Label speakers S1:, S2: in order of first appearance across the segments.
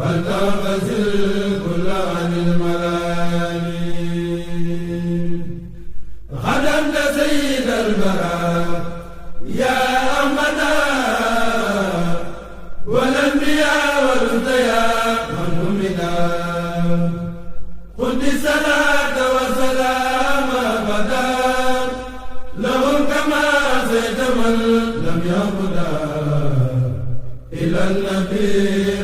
S1: فلتغتسل كل عن الملامين خدمت سيد البراء يا أحمدا والأنبياء والأنبياء من همدا قد الصلاة والسلام أبدا لهم كما زيد من لم يهدى إلى النبي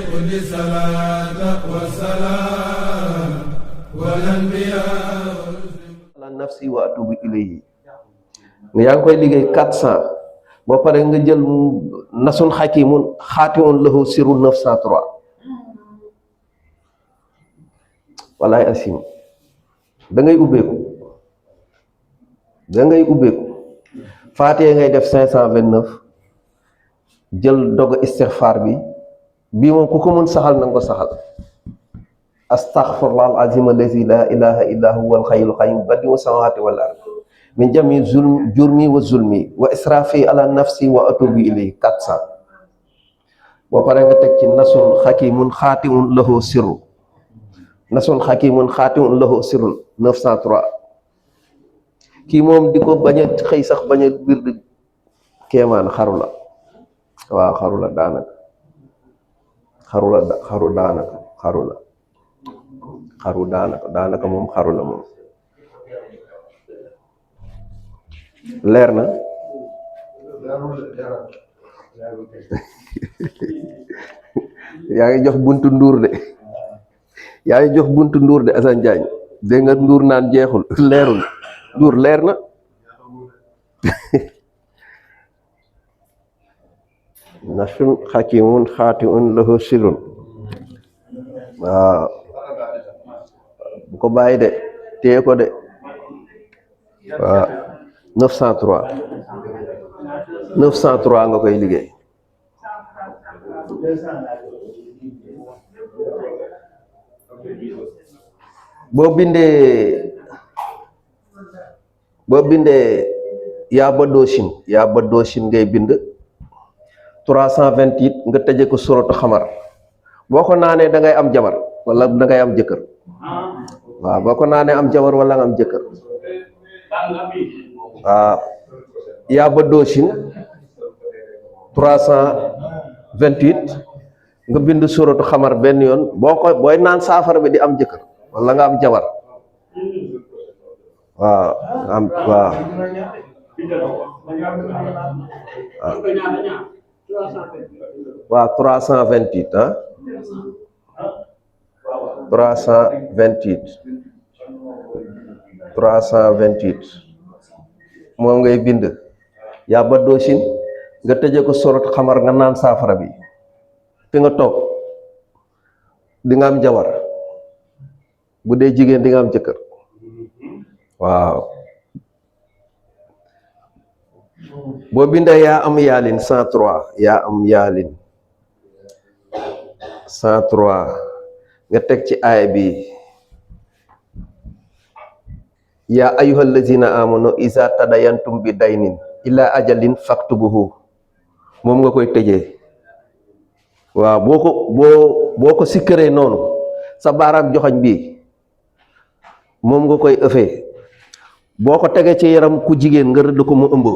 S1: قد الصلاة والسلام والأنبياء
S2: ala nafsi wa atubu ilayhi yaa ngi koy liggéey 400 ba pare nga jël nasun xakimun xaatimun lahu siru 903 walaay asim da ngay ubbeeku faatee ngay def 529 jël dogo istixfaar bi bii moom ku ko mën saxal na nga ko saxal astaghfirullah al-azim allazi la ilaha illa huwa al-hayyul qayyum badi'u samawati wal ard min jami jurmi wa zulmi wa israfi ala nafsi wa atubu ilayhi 400 boo pare nga teg ci nasun xakimun xaatimun lahu sirru nasun xakimun xaatimun lahu sirrun 903 kii moom di ko bañ a xëy sax bañ a biir di kéemaan xaru la waaw xaru la daanaka daanaka moom xaru la moom leer na yaa ngi jox buntu nduur de Assane Diagne dégg nga nduur naan jeexul leerul nduur leer na nasun xakimun xaatimun lahu sirrun waaw bu ko bàyyi de téye ko de waaw 903 nga koy liggéey boo bindee yaa ba doosin ngay bind 328 nga tëje ko suratu xamar boo ko naanee da ngay am jabar wala da ngay am jëkkër waaw boo ko naanee am jabar wala nga am jëkkër waaw yaa ba doosin 328 nga bind suratu xamar benn yoon booy naan saafara bi di am jëkkër wala nga am jabar waaw waaw waaw 328 moom ngay bind yaa ba doosin nga tëje ko sorot xamar nga naan saafara bi fi nga toog di nga am jabar bu dee jigéen di nga am jëkkër waaw boo bindee yaa am yaalin 103 nga teg ci aaya bi yaa ayyuhal lazina amanu iza tadayantum bi daynin ila ajalin faktubuhu moom nga koy tëjee waaw boo ko sikkaree noonu sa baaraam joxoñ bi moom nga koy ëffee boo ko tegee ci yaram ku jigéen nga rëdd ko mu ëmb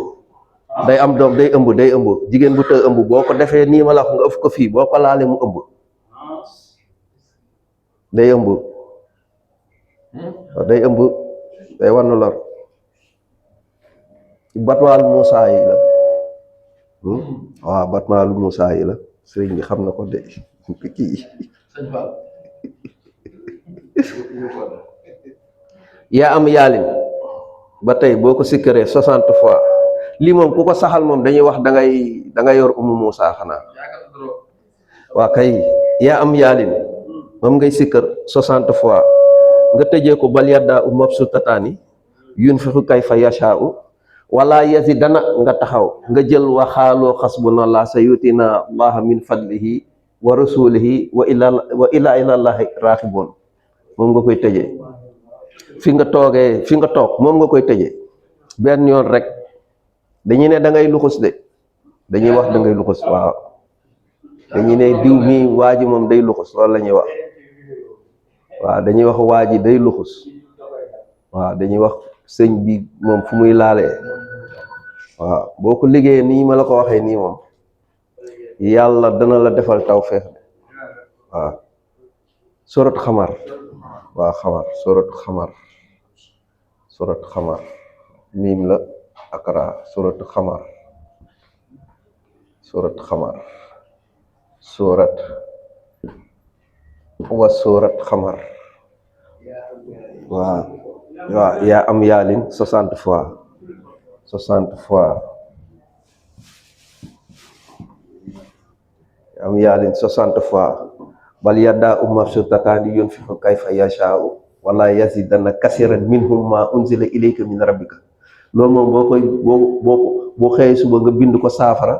S2: day am doom day ëmb jigéen bu të ëmb boo ko defee nii ma la wax nga ëff ko fii boo ko laalee mu ëmb day ëmb day wannu lor batwaal Muusaa yi la waaw batwaal Muusaa yi la sëriñ bi xam na ko de kii yaa am yaalin ba tey boo ko sikkaree 60 fois lii moom ku ko saxal moom dañuy wax da ngay yor umu Muusaa xanaa waa kay yaa am yaalin moom ngay sikkar 60 fois nga tëjee ko bal yaddaa u mabsuutataani yunfiqu kayfa yashaa'u wala yazidana nga taxaw nga jël waxaaloo xasbunallah sayutina allaha min fadlihi wa rasulihi wa ila ilallahi raaxiboon moom nga koy tëjee fi nga toog moom nga koy tëjee benn yoon rek dañuy ne da ngay luxus de dañuy wax da ngay luxus waaw dañuy ne diw mi waa ji moom day luxus loolu la ñuy wax waaw dañuy wax waa ji day luxus waaw dañuy wax sëñ bi moom fu muy laalee waaw boo ko liggéeyee nii ma la ko waxee nii moom yàlla dana la defal tawfeex waaw surat xamar waaw xamar surat xamar miim la akra surat xamar surat xamar waaw yaa am yaalin 60 fois yaa am yaalin 60 fois bal yaddaa mabsuutataani yunfiqu kayfa yashaa'u wala yazidanna kasiran minhum ma unzila ilayka min rabbika loolu moom boo xëyee suba nga bind ko saafara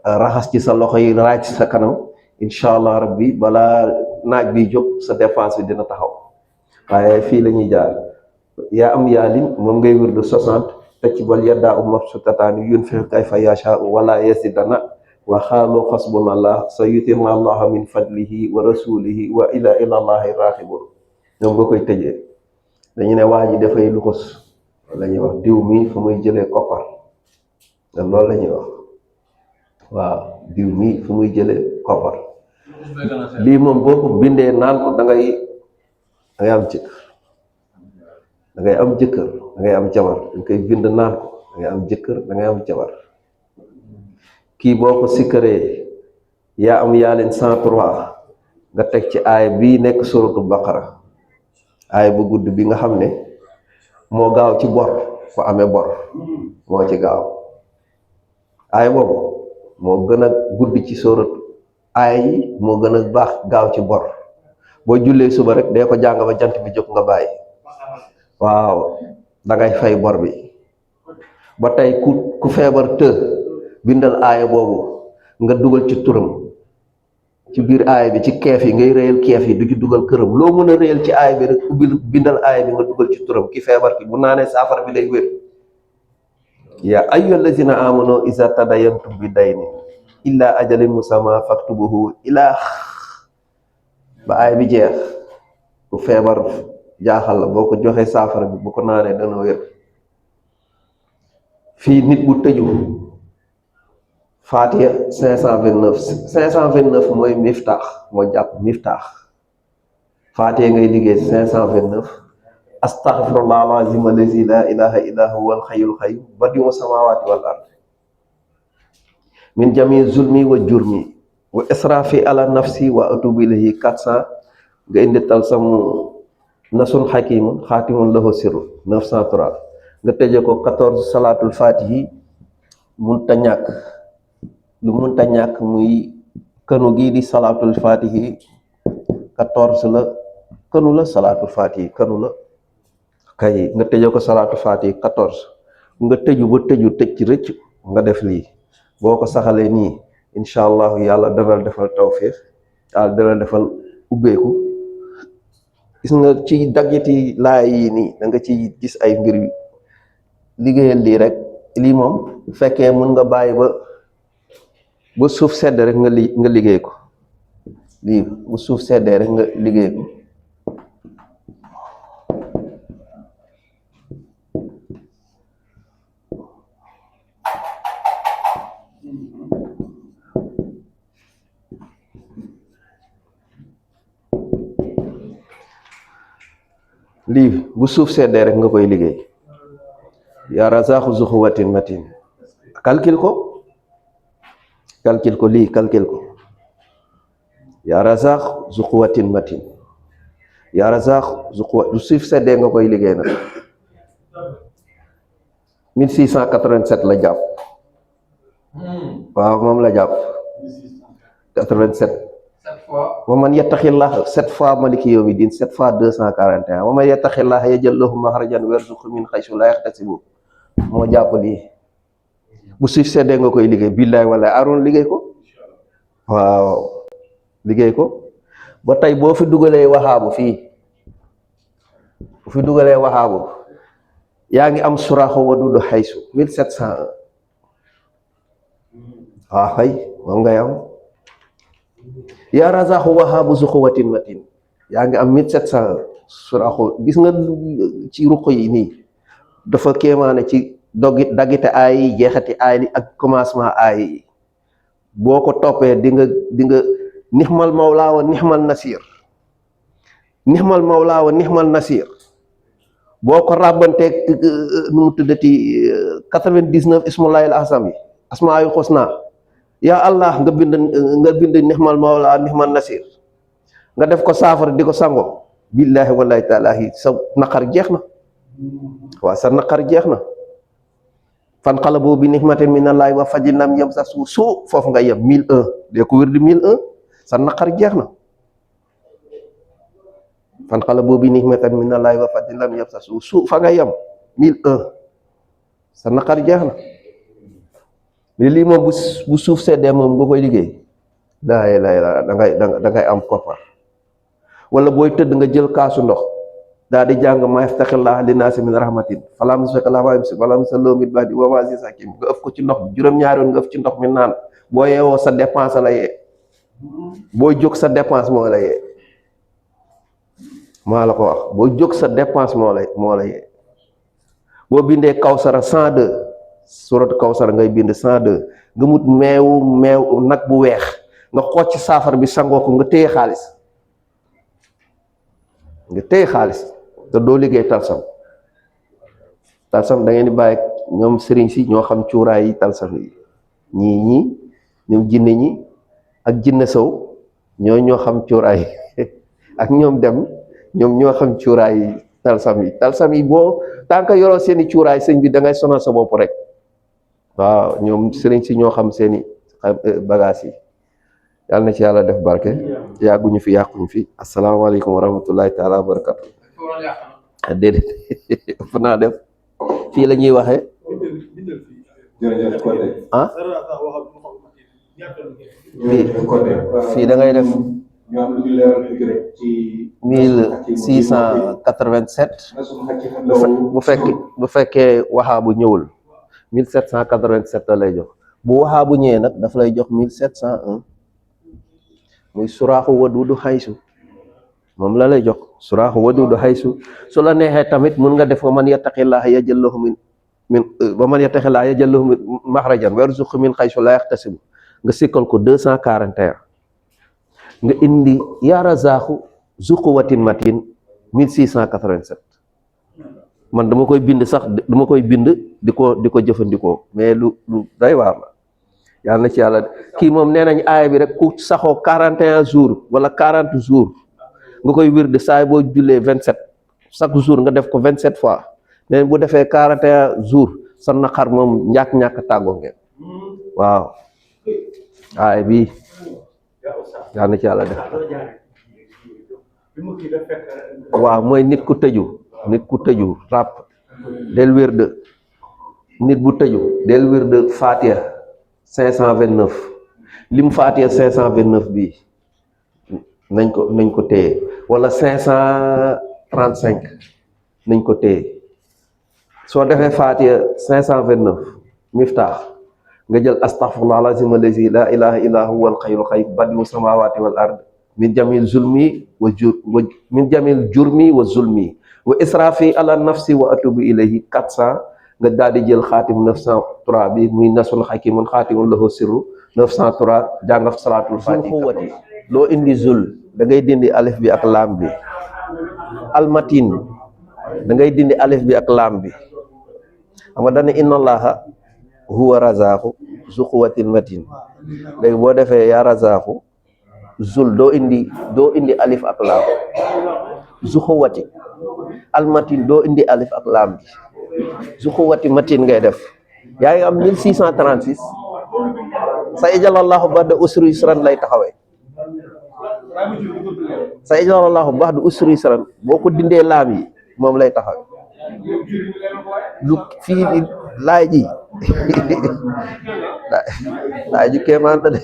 S2: raxas ci sa loxo yi raaj ci sa kanam incha allah rabbi balaa naaj bi jóg sa dépense bi dina taxaw waaye fii la ñuy jaar yaa am yaalin moom ngay wér de 60 te ci bal yaddaa mabsuutataani yunfiqu kayfa yashaa'u wala yazidanna wa xaalu xasbunallah sa yutina allaha min fadlihi wa rasulihi wa ila ilallahi raxibun ñoom nga koy tëjee dañu ne waa ji dafay luxus la ñuy wax diw mi fu muy jëlee koppar te loolu la ñuy wax waaw diw mi fu muy jëlee koppar lii moom boo ko bindee naan ko da ngay am jëkkër da ngay am jëkkër da ngay am jabar da koy bind naan ko da ngay am jëkkër da ngay am jabar kii boo ko sikkaree yaa am yaalin 103 nga teg ci aaya bii nekk suratu baqara aaya bu gudd bi nga xam ne moo gaaw ci bor ku amee bor moo ci gaaw aaya boobu moo gën a gudd ci suratu aaya yi moo gën a baax gaaw ci bor boo jullee suba rek dee ko jàng ba jant bi jóg nga bàyyi waaw dangay fay bor bi ba tey ku feebar bindal aaya boobu nga dugal ci turam ci biir aaya bi ci keef yi ngay réyal keef yi du ci dugal këram loo mën a réyal ci aaya bi rek bindal aaya bi nga dugal ci turam ki feebar ki bu naanee saafara bi lay wér yaa ayyuhal lazina amanu iza tadayantum bi dayni illa ajalin musamma faktubuhu ilaa ba aaya bi jeex ku feebar jaaxal la boo ko joxee saafara bi bu ko naanee dana wér fii nit bu tëju Fatiha 529 mooy miftaax moo jàpp miftaax Fatiha ngay liggéey 529 astaghfirullah al-azim allazi la ilaha illa huwa al-hayyul qayyum badi'u samawati wal ard min jami zulmi wa jurmi wa israfi ala nafsi wa atubu ilayhi 400 nga indi talsamu nasun hakimun khatimun lahu sirru 903 nga tëje ko 14 salatul fatihi munta ñàkk lu munta ñàkk muy kënu gii di salaatul fatihi 14 la kënu la salaatul fatihi kënu la kay nga tëjee ko salaatul fatihi 14 nga tëju ba tëju tëj ci rëcc nga def lii boo ko saxalee nii incha allahu yàlla dana defal tawfiq yàlla dana defal ubbeeku gis nga ci daggiti laay yi nii da nga ci gis ay mbir yu liggéeyal lii rek lii moom bu fekkee mën nga bàyyi ba suuf sedd rek nga liggéey ko lii bu suuf seddee rek nga liggéey ko lii bu suuf seddee rek nga koy liggéey yaa razaqu zuxuwatin matin calcul ko lii calcul ko yaa razaq zu quwwatin matin yaa razaq zu quwwat du suuf seddee nga koy liggéey nag 1687 la jàpp waaw moom la jàpp 87 wa man yattaqillah 7 fois maliki yawmi din 7 fois 241 wa man yattaqillah yaj'al lahu makhrajan wa yarzuqhu min haythu la yahtasibu moo jàpp lii bu suuf seddee nga koy liggéey billaay wala aroon liggéey ko waaw liggéey ko ba tey boo fi dugalee waxaabu fii bu fi dugalee waxaabu yaa ngi am suraxu wadudu xaysu 1701 waaw xëy moom ngay am yaa razaqu wahaabu zu quwwatin matin yaa ngi am 1700 suraxu gis nga ci ruq yi nii dafa kéemaane ci daggite aay yi jeexati aay yi ak commencement aay yi boo ko toppee di nga nixmal mawlaa wa nixmal nasir nixmal mawlaa wa nixmal nasir boo ko ràbbanteeg nu mu tuddati 99 ismullahil azam yi asmaayul xusna yaa allah nga bind nixmal mawlaa nixmal nasir nga def ko saafara di ko sango billaahi wallaahi taalaahi sa naqar jeex na waaw sa naqar jeex na fanqalabu bi nihmatin minallaahi wa fadlin lam yamsashum suu foofu nga yem 1001 de ko wér di 1001 sa naqar jeex na fanqalabu bi nihmatin minallaahi wa fadlin lam yamsashum suu fa nga yem 1001 sa naqar jeex na mais lii moom bu suuf seddee moom nga koy liggéey da ngay am koppar wala booy tëdd nga jël kaasu ndox daal di jàng ma yaftaxillaahu linnaasi min rahmatin falaa mumsika lahaa wa maa yumsik wa laa mursila lahu min ba'dihi wa huwa al-aziizul hakiim nga ëf ko ci ndox bi juróom-ñaari yoon nga ëf ci ndox mi naan boo yeewoo sa dépense la yee boo jóg sa dépense moo la yee maa la ko wax boo jóg sa dépense moo la yee boo bindee kawsara 102 suratu kawsara ngay bind 102 nga mut meew nag bu weex nga xooj ci saafara bi sangoo ko nga téye xaalis te doo liggéey talsam da ngeen di bàyyi ñoom sëriñ si ñoo xam cuuraay yi talsam yi ñii ñoom jinne ñi ak jinne sow ñoo xam cuuraay ak ñoom dem ñoom ñoo xam cuuraay yi talsam yi boo tànk yoroo seeni cuuraay sëñ bi da ngay sonal sa bopp rek waaw ñoom sëriñ si ñoo xam seeni bagages yi yàlla na ci yàlla def barke yàgguñu fi yàquñu fi asalaamaaleykum wa rahmatullahi taala wa barakatu déedéet ëpp naa def fii la ñuy waxee ah fii da ngay def 1687 bu fekkee waxaa bu ñëwul 1787 la lay jox bu waxaa bu ñëwee nag daf lay jox 1701 muy suraaxu wadudu xaysu moom la lay jox suraaxu wadudu xaysu su la neexee tamit mun nga def wa man yattaqillaaha yaj'al lahu min maxrajan wa yarzuqhu min xaysu laa yaxtasibu nga sikkal ko 241 nga indi yaa razaaxu zu quwwatin matin 1687 man dama koy bind di ko jëfandikoo mais lu day waar la yàlla na ci yàlla kii moom nee nañ aaya bi rek ku saxoo 41 jours wala 40 jours nga koy wir de saay boo jullee 27 chaque jour nga def ko 27 fois nee bu defee 41 jours sa naqar moom ñàkk tàggoo ngeen waaw aaya bi yàlla na ci yàlla def waaw mooy nit ku tëju ràpp del wér de nit bu tëju del wér de Fatiha 529 lim Fatiha 529 bi nañ ko téye wala 535 nañ ko téye soo defee Fatiha 529 miftaax nga jël astaghfirullah alazim allazi la ilaha illa huwa alhayyul qayyum badi'u samawati wal ard min jamil jurmi wa zulmi wa israfi ala nafsi wa atubu ilayhi 400 nga daal di jël xaatim 903 bi muy nasul hakimun xaatimun lahu sirru 903 jàngaf salaatul fatiha loo indi zul da ngay dindi alif bi ak laam bi almatin da ngay dindi alif bi ak laam bi xam nga dana inna allaha huwa razaqu zu quwwatin matin léegi boo defee yaa razaqu zul doo indi alif ak laam zu quwwati almatin doo indi alif ak laam bi zu quwwati matin ngay def yaa ngi am 1636 sa ijalallahu ba'da usri yusran lay taxawee sa ijalallahu ba'da usri yusran boo ko dindee laam yi moom lay taxawee lu fii di laay ji laay ji kéemaan la de